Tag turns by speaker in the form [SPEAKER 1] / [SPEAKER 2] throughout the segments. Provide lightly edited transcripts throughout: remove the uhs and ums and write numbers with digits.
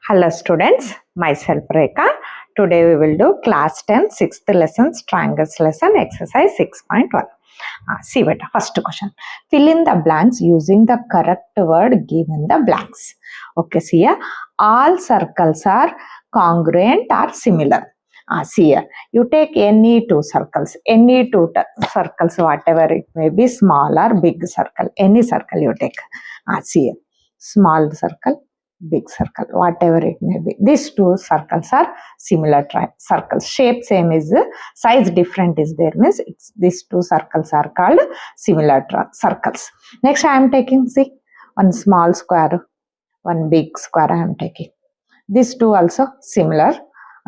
[SPEAKER 1] Hello students, myself Rekha. Today we will do class 10 6th lesson triangles lesson exercise 6.1. See what first question. Fill in the blanks using the correct word given the blanks. Okay, see here. All circles are congruent or similar. See here. You take any two circles, whatever it may be, small or big circle, any circle you take. See here. Small circle, big circle, whatever it may be. These two circles are similar circles. Shape same is, size different is there, means these two circles are called similar circles. Next I am taking, see, one small square, one big square I am taking. These two also similar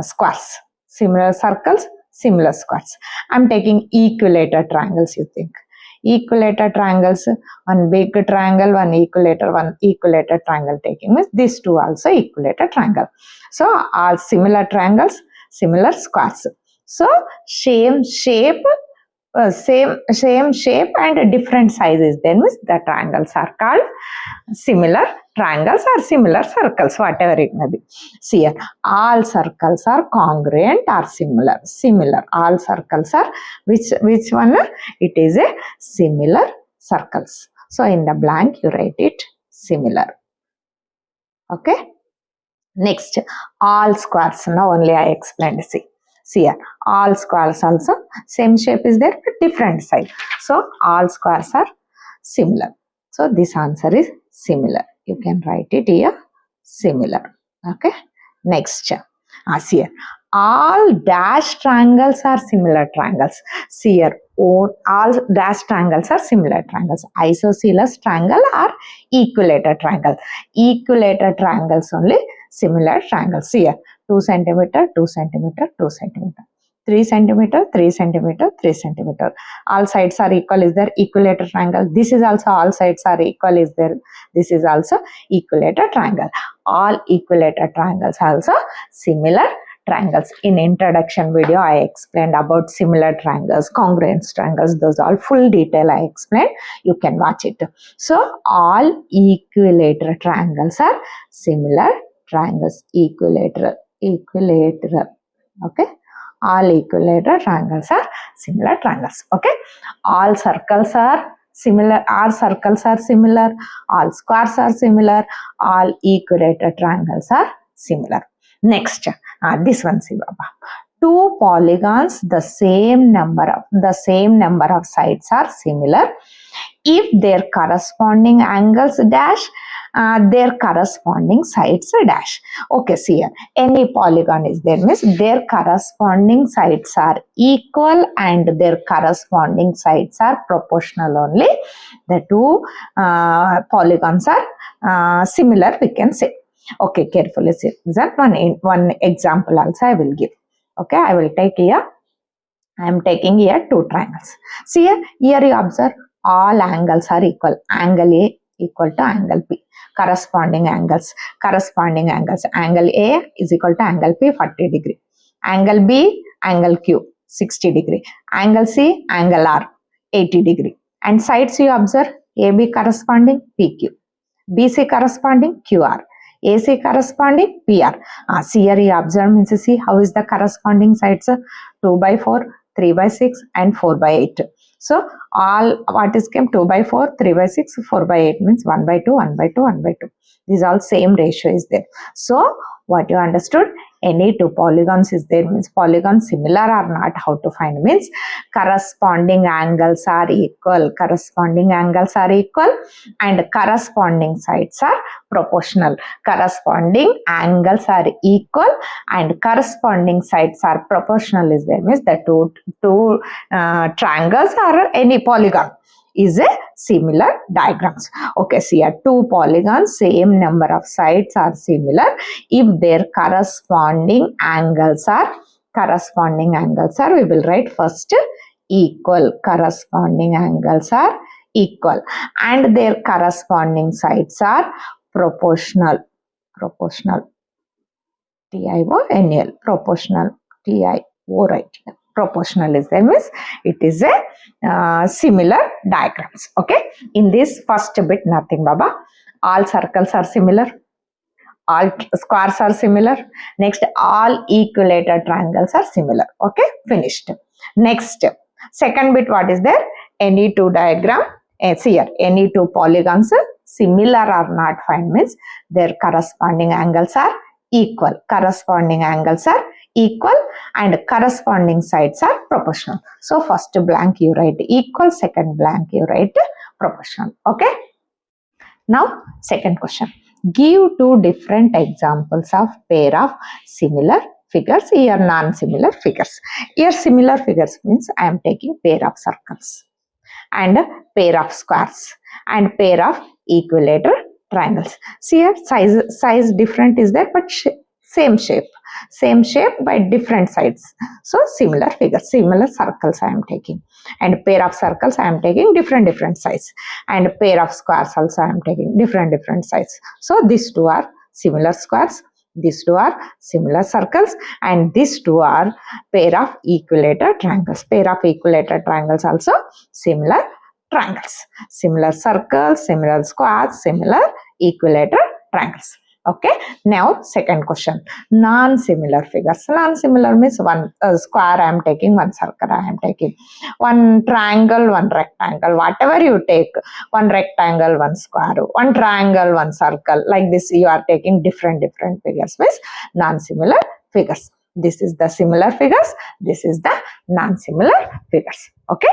[SPEAKER 1] squares, similar circles, similar squares. I am taking equilateral triangles, you think. Equilateral triangles, one big triangle, one equilateral triangle taking, means these two also equilateral triangle. So all similar triangles, similar squares. So same shape and different sizes, then means the triangles are called similar triangles or similar circles, whatever it may be. See here, all circles are congruent or similar. All circles are which one? It is a similar circles. So in the blank you write it similar. Okay. Next, all squares. Now only I explained. See here, all squares also same shape is there but different size. So all squares are similar. So this answer is similar. You can write it here, similar. Okay. Next, see here, all dash triangles are similar triangles. See here, all dash triangles are similar triangles. Isosceles triangle or equilateral triangle. Equilateral triangles only similar triangles. See here, 2 centimeter, 2 centimeter, 2 centimeter. 3 centimeter, 3 centimeter, 3 centimeter. All sides are equal is there, equilateral triangle. This is also all sides are equal is there. This is also equilateral triangle. All equilateral triangles also similar triangles. In introduction video, I explained about similar triangles, congruence triangles. Those all full detail I explained. You can watch it. So all equilateral triangles are similar triangles. Equilateral. Okay. All equilateral triangles are similar triangles. Okay. All circles are similar. All circles are similar. All squares are similar. All equilateral triangles are similar. Next, this one, see Baba. Two polygons, the same number of sides are similar if their corresponding angles dash, their corresponding sides dash. Okay, see here, any polygon is there, means their corresponding sides are equal and their corresponding sides are proportional only. The two polygons are similar, we can say. Okay, carefully see that one example also I will give. Okay, I will take here. I am taking here two triangles. See here you observe all angles are equal. Angle A equal to angle B. Corresponding angles. Angle A is equal to angle P 40 degree. Angle B, angle Q 60 degree. Angle C, angle R 80 degree. And sides you observe AB corresponding PQ. BC corresponding QR. AC corresponding PR. See here you observe, means see how is the corresponding sides, 2 by 4, 3 by 6 and 4 by 8. So all what is came 2 by 4, 3 by 6, 4 by 8 means 1 by 2, 1 by 2, 1 by 2. These all same ratio is there. So what you understood, any two polygons is there, means polygons similar or not, how to find, means corresponding angles are equal. And corresponding sides are proportional. Corresponding angles are equal and corresponding sides are proportional is there, means the two triangles or any polygon is a similar diagrams. Okay, see here, two polygons, same number of sides are similar if their corresponding angles are, we will write first equal. Corresponding angles are equal and their corresponding sides are proportional. T-I-O-N-L, proportional, T-I-O, right? Proportional is there, means it is a similar diagrams. Okay, in this first bit nothing, Baba. All circles are similar. All squares are similar. Next, all equilateral triangles are similar. Okay, finished. Next, second bit, what is there? Any two diagram, see here, any two polygons similar or not find means their corresponding angles are equal. Corresponding angles are equal and corresponding sides are proportional. So first blank you write equal, second blank you write proportional. Okay. Now second question. Give two different examples of pair of similar figures. Here non-similar figures. Here similar figures means I am taking pair of circles and pair of squares and pair of equilateral triangles. See here size different is there, but same shape by different sides. So similar figures, similar circles I am taking, and pair of circles I am taking different size, and pair of squares also I am taking different size. So these two are similar squares, these two are similar circles, and these two are pair of equilateral triangles. Pair of equilateral triangles also similar triangles. Similar circles, similar squares, similar equilateral triangles. Okay. Now second question. Non-similar figures. Non-similar means one square I am taking, one circle I am taking, one triangle, one rectangle, whatever you take, one rectangle, one square, one triangle, one circle, like this you are taking different figures means non-similar figures. This is the similar figures, this is the non-similar figures. Okay.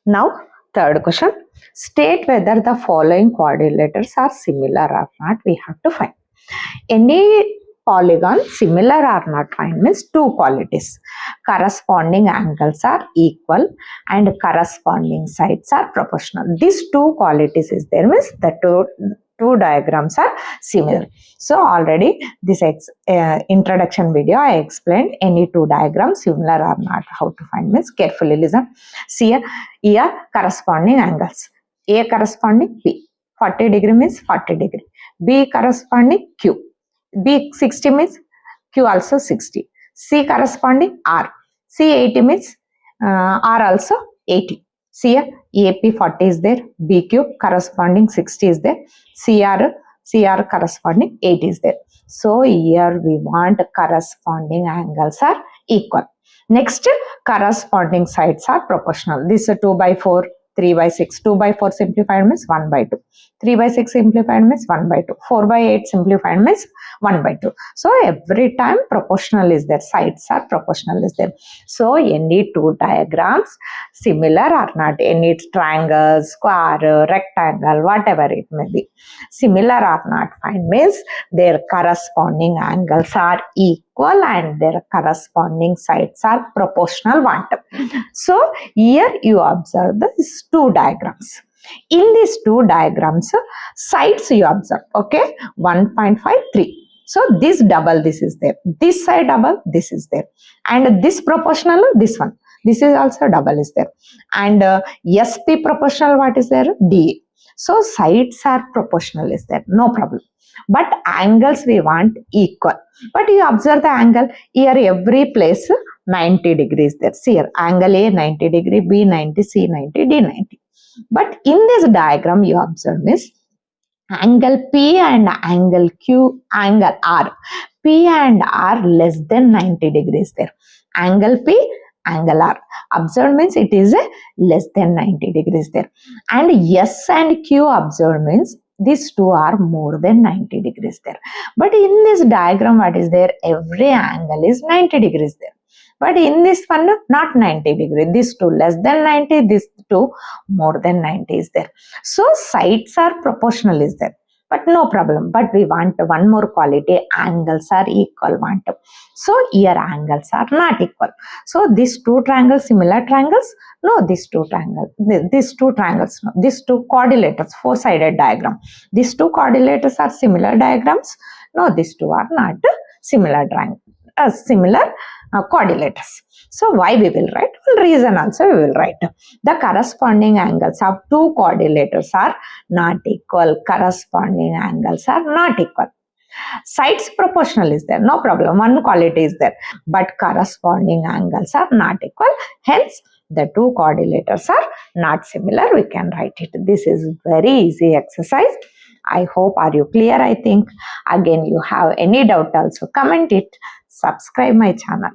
[SPEAKER 1] Now third question. State whether the following quadrilaters are similar or not. We have to find. Any polygon similar or not find means two qualities. Corresponding angles are equal and corresponding sides are proportional. These two qualities is there means the two diagrams are similar. So already this introduction video I explained any two diagrams similar or not, how to find means carefully listen. See here corresponding angles. A corresponding B. 40 degree means 40 degree. B corresponding Q. B 60 means Q also 60. C corresponding R. C 80 means R also 80. See here AP 40 is there. BQ corresponding 60 is there. CR corresponding 80 is there. So here we want corresponding angles are equal. Next, corresponding sides are proportional. This is 2 by 4. 3 by 6, 2 by 4 simplified means 1 by 2, 3 by 6 simplified means 1 by 2, 4 by 8 simplified means 1 by 2. So every time proportional is there, sides are proportional is there. So any two diagrams similar or not, any triangle, square, rectangle, whatever it may be, similar or not find means their corresponding angles are equal and their corresponding sides are proportional one. So here you observe these two diagrams. In these two diagrams, sides you observe, okay, 1.53. So this double, this is there. This side double, this is there. And this proportional, this one. This is also double is there. And SP proportional, what is there? DA. So sides are proportional is there, no problem. But angles we want equal. But you observe the angle, here every place 90 degrees there. See here, angle A 90 degree, B 90, C 90, D 90. But in this diagram you observe is angle P and angle Q, angle R. P and R less than 90 degrees there. Angle P, angle R. Observed means it is less than 90 degrees there. And S and Q observed means these two are more than 90 degrees there. But in this diagram, what is there? Every angle is 90 degrees there. But in this one, not 90 degree. This two less than 90, this two more than 90 is there. So sides are proportional is there. But no problem. But we want one more quality. Angles are equal. So here angles are not equal. So these two triangles, similar triangles. No, these two triangles. These two triangles. No. These two quadrilaters, four-sided diagram. These two quadrilaters are similar diagrams. No, these two are not similar quadrilaters. So why we will write? One reason also we will write. The corresponding angles of two quadrilaters are not equal. Corresponding angles are not equal. Sides proportional is there, no problem. One quality is there. But corresponding angles are not equal. Hence, the two quadrilaters are not similar. We can write it. This is very easy exercise. I hope are you clear? I think again you have any doubt also comment it. Subscribe my channel.